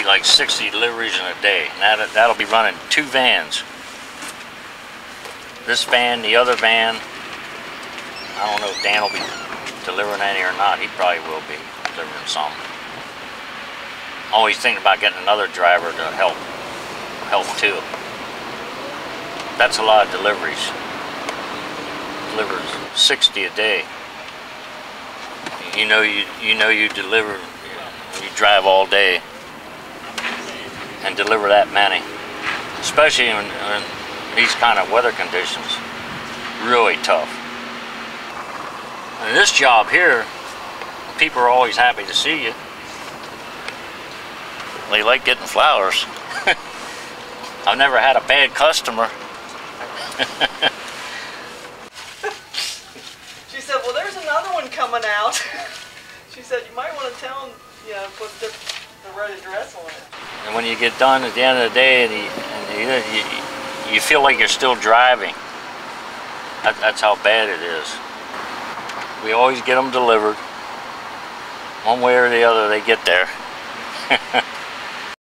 like 60 deliveries in a day. And that'll be running 2 vans. This van, the other van. I don't know if Dan will be delivering any or not. He probably will be delivering some. Always thinking about getting another driver to help too. That's a lot of deliveries. Delivers 60 a day. You know you deliver, you drive all day and deliver that many, especially in these kind of weather conditions. Really tough. And this job here, people are always happy to see you. They like getting flowers. I've never had a bad customer. She said, well, there's another one coming out. She said, you might want to tell them, you know, put the right address on it. And when you get done at the end of the day, you feel like you're still driving. That's how bad it is. We always get them delivered. One way or the other, they get there.